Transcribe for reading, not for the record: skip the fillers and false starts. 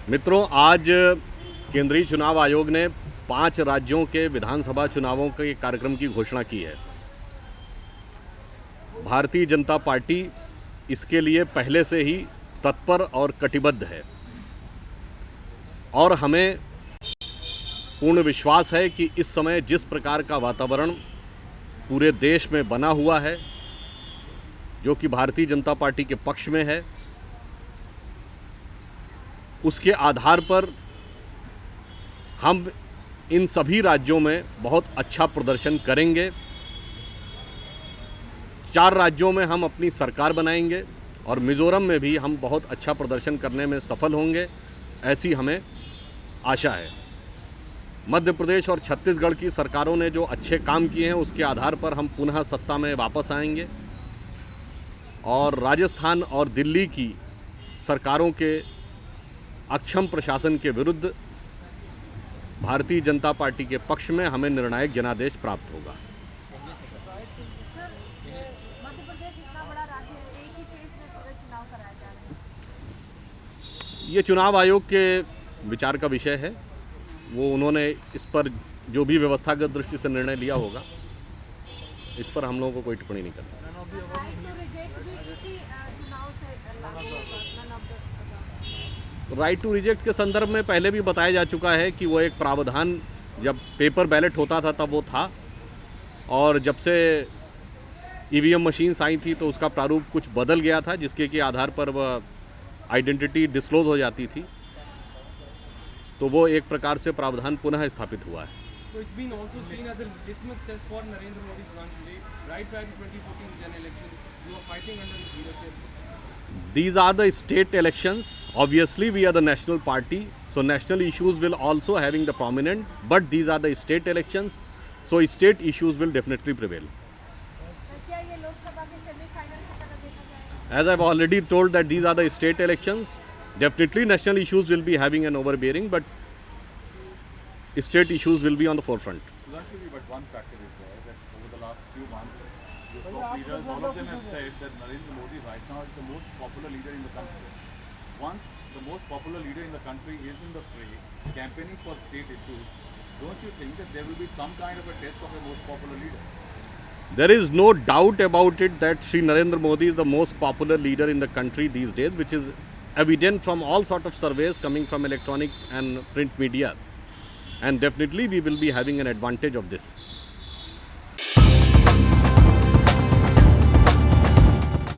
मित्रों, आज केंद्रीय चुनाव आयोग ने 5 राज्यों के विधानसभा चुनावों के कार्यक्रम की घोषणा की है। भारतीय जनता पार्टी इसके लिए पहले से ही तत्पर और कटिबद्ध है और हमें पूर्ण विश्वास है कि इस समय जिस प्रकार का वातावरण पूरे देश में बना हुआ है, जो कि भारतीय जनता पार्टी के पक्ष में है, उसके आधार पर हम इन सभी राज्यों में बहुत अच्छा प्रदर्शन करेंगे। 4 राज्यों में हम अपनी सरकार बनाएंगे और मिज़ोरम में भी हम बहुत अच्छा प्रदर्शन करने में सफल होंगे, ऐसी हमें आशा है। मध्य प्रदेश और छत्तीसगढ़ की सरकारों ने जो अच्छे काम किए हैं, उसके आधार पर हम पुनः सत्ता में वापस आएंगे और राजस्थान और दिल्ली की सरकारों के अक्षम प्रशासन के विरुद्ध भारतीय जनता पार्टी के पक्ष में हमें निर्णायक जनादेश प्राप्त होगा। मध्य प्रदेश इतना बड़ा राज्य है, एक ही फेज में पूरे चुनाव कराए जा रहे हैं। ये चुनाव आयोग के विचार का विषय है। वो उन्होंने इस पर जो भी व्यवस्थागत दृष्टि से निर्णय लिया होगा, इस पर हम लोगों को कोई टिप्पणी नहीं करनी। राइट टू रिजेक्ट के संदर्भ में पहले भी बताया जा चुका है कि वो एक प्रावधान जब पेपर बैलेट होता था तब वो था, और जब से ईवीएम मशीन्स आई थी तो उसका प्रारूप कुछ बदल गया था, जिसके के आधार पर वह आइडेंटिटी डिस्क्लोज हो जाती थी। तो वो एक प्रकार से प्रावधान पुनः स्थापित हुआ है। So it's been also seen as a litmus test for Narendra Modi's run today. Right back in 2014 general election, you were fighting under his leadership. These are the state elections. Obviously, we are the national party, so national issues will also having the prominent. But these are the state elections, so state issues will definitely prevail. क्या ये लोकसभा के semifinal की तरह देखा जाएगा? As I've already told that these are the state elections. Definitely, national issues will be having an overbearing, but state issues will be on the forefront. Sudhanshu, but one factor is there that over the last few months, your top leaders, all of them have said that Narendra Modi right now is the most popular leader in the country. Once the most popular leader in the country is in the fray, campaigning for state issues, don't you think that there will be some kind of a test of a most popular leader? There is no doubt about it that Sri Narendra Modi is the most popular leader in the country these days, which is evident from all sort of surveys coming from electronic and print media. And definitely we will be having an advantage of this.